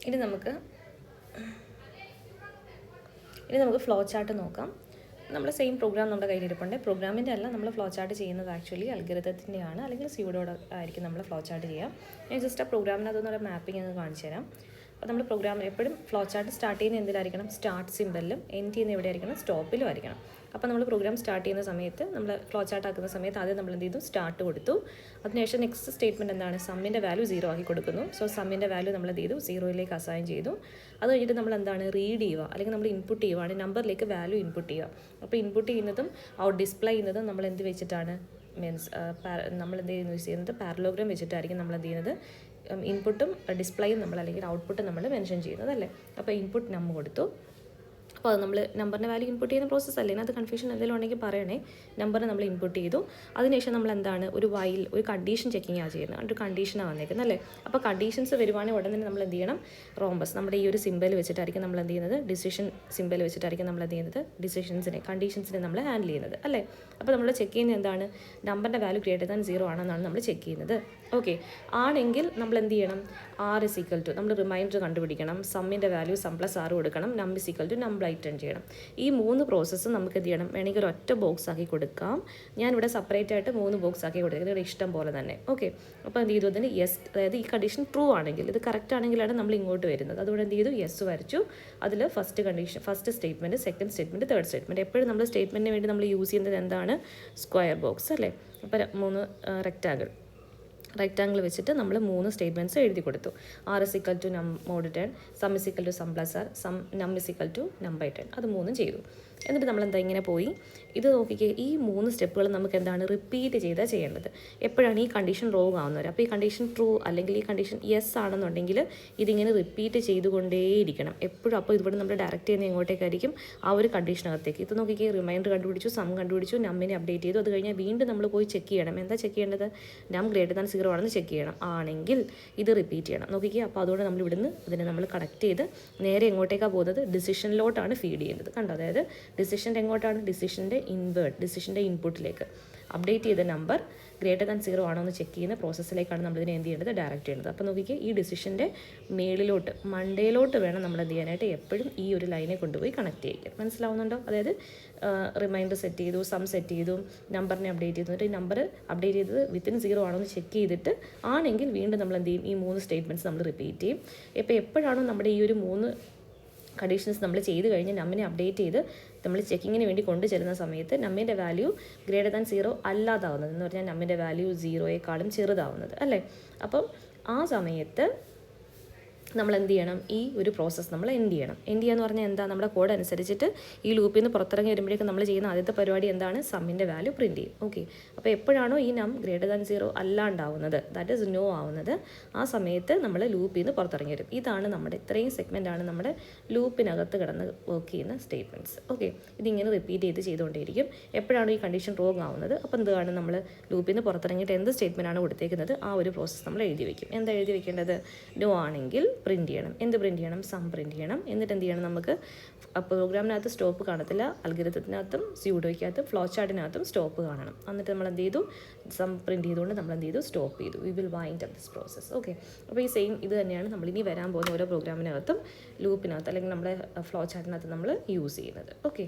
ഇനി നമുക്ക് flow chart നോക്കാം. നമ്മുടെ സെയിം പ്രോഗ്രാം നമ്മുടെ കയ്യിലിരിപ്പുണ്ട്. പ്രോഗ്രാമിൻ്റെ അല്ല, നമ്മൾ ഫ്ലോ ചാർട്ട് ചെയ്യുന്നത് ആക്ച്വലി അൽഗരിതത്തിൻ്റെയാണ്, അല്ലെങ്കിൽ സ്യൂഡോയുടെ ആയിരിക്കും നമ്മൾ ഫ്ലോ ചാർട്ട് ചെയ്യുക. ഞാൻ ജസ്റ്റ് ആ പ്രോഗ്രാമിനകത്തുനിന്നുള്ള മാപ്പിംഗ് അങ്ങ് കാണിച്ചു തരാം. അപ്പോൾ നമ്മൾ പ്രോഗ്രാം എപ്പോഴും ഫ്ലോ ചാർട്ട് സ്റ്റാർട്ട് ചെയ്യുന്ന എന്തിലായിരിക്കണം? സ്റ്റാർട്ട് സിമ്പലിലും എൻഡ് ചെയ്യുന്ന എവിടെ ആയിരിക്കണം? സ്റ്റോപ്പിലും ആയിരിക്കണം. അപ്പോൾ നമ്മൾ പ്രോഗ്രാം സ്റ്റാർട്ട് ചെയ്യുന്ന സമയത്ത്, നമ്മൾ ഫ്ലോ ചാർട്ട് ആക്കുന്ന സമയത്ത് ആദ്യം നമ്മൾ എന്ത് ചെയ്തു? സ്റ്റാർട്ട് കൊടുത്തു. അതിനുശേഷം നെക്സ്റ്റ് സ്റ്റേറ്റ്മെൻറ്റ് എന്താണ്? സമ്മിൻ്റെ വാല്യൂ 0 ആക്കി കൊടുക്കുന്നു. സോ സമ്മിൻ്റെ വാല്യൂ നമ്മൾ എന്ത് ചെയ്തു? 0യിലേക്ക് അസൈൻ ചെയ്തു. അത് കഴിഞ്ഞിട്ട് നമ്മൾ എന്താണ്? റീഡ് ചെയ്യുക, അല്ലെങ്കിൽ നമ്മൾ ഇൻപുട്ട് ചെയ്യുകയാണ്, നമ്പറിലേക്ക് വാല്യൂ ഇൻപുട്ട് ചെയ്യുക. അപ്പോൾ ഇൻപുട്ട് ചെയ്യുന്നതും ഔട്ട് ഡിസ്പ്ലേ ചെയ്യുന്നതും നമ്മൾ എന്ത് വെച്ചിട്ടാണ്? മീൻസ് നമ്മൾ എന്ത് യൂസ് ചെയ്യുന്നത്? പാരലോഗ്രാം വെച്ചിട്ടായിരിക്കും നമ്മൾ എന്ത് ചെയ്യുന്നത്? ഇൻപുട്ടും ഡിസ്പ്ലേയും നമ്മൾ, അല്ലെങ്കിൽ ഔട്ട്പുട്ടും നമ്മൾ മെൻഷൻ ചെയ്യുന്നത് അല്ലേ. അപ്പോൾ ഇൻപുട്ട് നമ്മൾ കൊടുത്തു. അപ്പോൾ അത് നമ്മൾ നമ്പറിൻ്റെ വാല്യൂ ഇൻപുട്ട് ചെയ്യുന്ന പ്രോസസ്സ് അല്ലേ. അതിനകത്ത് കൺഫ്യൂഷൻ എന്തെങ്കിലും ഉണ്ടെങ്കിൽ പറയണേ. നമ്പർ നമ്മൾ ഇൻപുട്ട് ചെയ്തു. അതിനുശേഷം നമ്മൾ എന്താണ്? ഒരു കണ്ടീഷൻ ചെക്കിംഗ് ആണ് ചെയ്യുന്നത്. ഒരു കണ്ടീഷനാണ് വന്നേക്കുന്നത് അല്ലേ. അപ്പോൾ കണ്ടീഷൻസ് വരുവാണെങ്കിൽ ഉടനെ തന്നെ നമ്മൾ എന്ത് ചെയ്യണം? റോംബസ് നമ്മുടെ ഈ ഒരു സിമ്പൽ വെച്ചിട്ടായിരിക്കും നമ്മൾ എന്ത് ചെയ്യുന്നത്? ഡിസിഷൻ സിമ്പൽ വെച്ചിട്ടായിരിക്കും നമ്മൾ എന്ത് ചെയ്യുന്നത്? കണ്ടീഷൻസിനെ നമ്മൾ ഹാൻഡിൽ ചെയ്യുന്നത് അല്ലേ. അപ്പോൾ നമ്മൾ ചെക്ക് ചെയ്യുന്നത് എന്താണ്? നമ്പറിൻ്റെ വാല്യൂ >0 ആണെന്നാണ് നമ്മൾ ചെക്ക് ചെയ്യുന്നത്. ഓക്കെ, ആണെങ്കിൽ നമ്മൾ എന്ത് ചെയ്യണം? R = നമ്മൾ റിമൈൻഡർ കണ്ടുപിടിക്കണം. സമ്മിൻ്റെ വാല്യൂ സം + R കൊടുക്കണം. നം = നം റിട്ടേൺ ചെയ്യണം. ഈ 3 പ്രോസസ്സ് നമുക്ക് എന്ത് ചെയ്യണം? വേണമെങ്കിൽ ഒറ്റ ബോക്സ് ആക്കി കൊടുക്കാം. ഞാനിവിടെ സെപ്പറേറ്റ് ആയിട്ട് 3 ബോക്സ് ആക്കി കൊടുക്കുന്നത്, ഇവിടെ ഇഷ്ടം പോലെ തന്നെ. ഓക്കെ, അപ്പോൾ എന്ത് ചെയ്തു? അതിന് യെസ്, അതായത് ഈ കണ്ടീഷൻ ട്രൂ ആണെങ്കിൽ, ഇത് കറക്റ്റ് ആണെങ്കിലാണ് നമ്മൾ ഇങ്ങോട്ട് വരുന്നത്. അതുകൊണ്ട് എന്ത് ചെയ്തു? യെസ് വരച്ചു. അതിൽ first statement, second statement, third statement. എപ്പോഴും നമ്മൾ സ്റ്റേറ്റ്മെൻറ്റിന് വേണ്ടി നമ്മൾ യൂസ് ചെയ്യുന്നത് എന്താണ്? സ്ക്വയർ ബോക്സ് അല്ലേ. അപ്പോൾ 3 റെക്റ്റാങ്കിൾ വെച്ചിട്ട് നമ്മൾ 3 സ്റ്റേറ്റ്മെൻറ്റ്സ് എഴുതി കൊടുത്തു. R = നം mod 10, സം = സം + R, നം = നം / 10. അത് 3 ചെയ്തു. എന്നിട്ട് നമ്മൾ എന്താ ഇങ്ങനെ പോയി ഇത് നോക്കിക്കേ. ഈ 3 സ്റ്റെപ്പുകൾ നമുക്ക് എന്താണ്? റിപ്പീറ്റ് ചെയ്താൽ ചെയ്യേണ്ടത്. എപ്പോഴാണ് ഈ കണ്ടീഷൻ റോങ് ആവുന്നത്? അപ്പോൾ ഈ കണ്ടീഷൻ ട്രൂ അല്ലെങ്കിൽ ഈ കണ്ടീഷൻ യെസ് ആണെന്നുണ്ടെങ്കിൽ ഇതിങ്ങനെ റിപ്പീറ്റ് ചെയ്തുകൊണ്ടേയിരിക്കണം എപ്പോഴും. അപ്പോൾ ഇവിടെ നമ്മൾ ഡയറക്റ്റ് ചെയ്യുന്ന എങ്ങോട്ടേക്കായിരിക്കും? ആ ഒരു കണ്ടീഷനകത്തേക്ക്. ഇത് നോക്കിക്കേ, റിമൈൻഡർ കണ്ടുപിടിച്ചു, സം കണ്ടുപിടിച്ചു, നമ്മിനെ അപ്ഡേറ്റ് ചെയ്തു. അത് കഴിഞ്ഞാൽ വീണ്ടും നമ്മൾ പോയി ചെക്ക് ചെയ്യണം. എന്താ ചെക്ക് ചെയ്യേണ്ടത്? നം >0 ആണെന്ന് ചെക്ക് ചെയ്യണം. ആണെങ്കിൽ ഇത് റിപ്പീറ്റ് ചെയ്യണം. നോക്കിക്കേ, അപ്പോൾ അതുകൊണ്ട് നമ്മൾ ഇവിടുന്ന് ഇതിനെ നമ്മൾ കണക്ട് ചെയ്ത് നേരെ എങ്ങോട്ടേക്കാണ് പോകുന്നത്? ഡിസിഷനിലോട്ടാണ് ഫീഡ് ചെയ്യുന്നത്. കണ്ടോ? അതായത് ഡിസിഷൻ്റെ എങ്ങോട്ടാണ്? ഡിസിഷൻ്റെ ഡിസിഷൻ്റെ ഇൻപുട്ടിലേക്ക്. അപ്ഡേറ്റ് ചെയ്ത നമ്പർ >0 ആണോ എന്ന് ചെക്ക് ചെയ്യുന്ന പ്രോസസ്സിലേക്കാണ് നമ്മളിതിനെ എന്ത് ചെയ്യേണ്ടത്? ഡയറക്റ്റ് ചെയ്യേണ്ടത്. അപ്പോൾ നോക്കിക്കേ, ഈ ഡിസിഷൻ്റെ മേളിലോട്ട്, മണ്ടയിലോട്ട് വേണം നമ്മൾ എന്ത് ചെയ്യാനായിട്ട്? എപ്പോഴും ഈ ഒരു ലൈനെ കൊണ്ടുപോയി കണക്ട് ചെയ്യിക്കുക. മനസ്സിലാവുന്നുണ്ടോ? അതായത് റിമൈൻഡർ സെറ്റ് ചെയ്തു, സം സെറ്റ് ചെയ്തു, നമ്പറിനെ അപ്ഡേറ്റ് ചെയ്തു. എന്നിട്ട് ഈ നമ്പർ അപ്ഡേറ്റ് ചെയ്തത് വിത്തിൻ 0 ആണോ എന്ന് ചെക്ക് ചെയ്തിട്ട് ആണെങ്കിൽ വീണ്ടും നമ്മൾ എന്ത് ചെയ്യും? ഈ 3 സ്റ്റേറ്റ്മെൻറ്റ്സ് നമ്മൾ റിപ്പീറ്റ് ചെയ്യും. ഇപ്പോൾ എപ്പോഴാണോ നമ്മുടെ ഈ ഒരു 3 കണ്ടീഷൻസ് നമ്മൾ ചെയ്ത് കഴിഞ്ഞ് നമ്മിനെ അപ്ഡേറ്റ് ചെയ്ത് നമ്മൾ ചെക്കിങ്ങിന് വേണ്ടി കൊണ്ടു ചെല്ലുന്ന സമയത്ത് നമ്മിൻ്റെ വാല്യൂ >0 അല്ലാതാവുന്നത്, എന്ന് പറഞ്ഞാൽ നമ്മിൻ്റെ വാല്യൂ 0യേക്കാളും ചെറുതാവുന്നത് അല്ലേ. അപ്പം ആ സമയത്ത് നമ്മൾ എന്ത് ചെയ്യണം? ഈ ഒരു പ്രോസസ്സ് നമ്മൾ എൻഡ് ചെയ്യണം. എൻഡ് ചെയ്യുക എന്ന് പറഞ്ഞാൽ എന്താ? നമ്മുടെ കോഡ് അനുസരിച്ചിട്ട് ഈ ലൂപ്പിൽ നിന്ന് പുറത്തിറങ്ങി വരുമ്പോഴേക്കും നമ്മൾ ചെയ്യുന്ന ആദ്യത്തെ പരിപാടി എന്താണ്? സമ്മിൻ്റെ വാല്യൂ പ്രിൻറ്റ് ചെയ്യും. ഓക്കെ, അപ്പോൾ എപ്പോഴാണോ ഈ നം >0 അല്ലാണ്ടാവുന്നത്, ദാറ്റ് ഈസ് നോ ആവുന്നത്, ആ സമയത്ത് നമ്മൾ ലൂപ്പിൽ നിന്ന് പുറത്തിറങ്ങി വരും. ഇതാണ് നമ്മുടെ ഇത്രയും സെഗ്മെൻറ്റാണ് നമ്മുടെ ലൂപ്പിനകത്ത് കിടന്ന് വർക്ക് ചെയ്യുന്ന സ്റ്റേറ്റ്മെൻറ്റ്സ്. ഓക്കെ, ഇതിങ്ങനെ റിപ്പീറ്റ് ചെയ്തുകൊണ്ടേയിരിക്കും. എപ്പോഴാണോ ഈ കണ്ടീഷൻ റോങ് ആവുന്നത്, അപ്പോൾ എന്താണ്? നമ്മൾ ലൂപ്പിൽ നിന്ന് പുറത്തിറങ്ങിയിട്ട് എന്ത് സ്റ്റേറ്റ്മെൻറ്റാണ് കൊടുത്തേക്കുന്നത് ആ ഒരു പ്രോസസ്സ് നമ്മൾ എഴുതി വയ്ക്കും. എന്താ എഴുതി വെക്കേണ്ടത്? നോ ആണെങ്കിൽ പ്രിൻറ്റ് ചെയ്യണം. എന്ത് പ്രിൻറ്റ് ചെയ്യണം? സം പ്രിൻറ്റ് ചെയ്യണം. എന്നിട്ട് എന്ത് ചെയ്യണം? നമുക്ക് പ്രോഗ്രാമിനകത്ത് സ്റ്റോപ്പ് കാണത്തില്ല, അൽഗരിതത്തിനകത്തും സ്യൂഡോയ്ക്കകത്തും ഫ്ലോ ചാർട്ടിനകത്തും സ്റ്റോപ്പ് കാണണം. എന്നിട്ട് നമ്മൾ എന്ത് ചെയ്തു? സം പ്രിൻറ്റ് ചെയ്തുകൊണ്ട് നമ്മൾ എന്ത് ചെയ്തു? സ്റ്റോപ്പ് ചെയ്തു. We will wind up this process. Okay, അപ്പോൾ ഈ സെയിം ഇത് തന്നെയാണ് നമ്മൾ ഇനി വരാൻ പോകുന്ന ഓരോ പ്രോഗ്രാമിനകത്തും ലൂപ്പിനകത്ത് അല്ലെങ്കിൽ നമ്മുടെ ഫ്ലോ ചാർട്ടിനകത്ത് നമ്മൾ യൂസ് ചെയ്യുന്നത്. ഓക്കെ.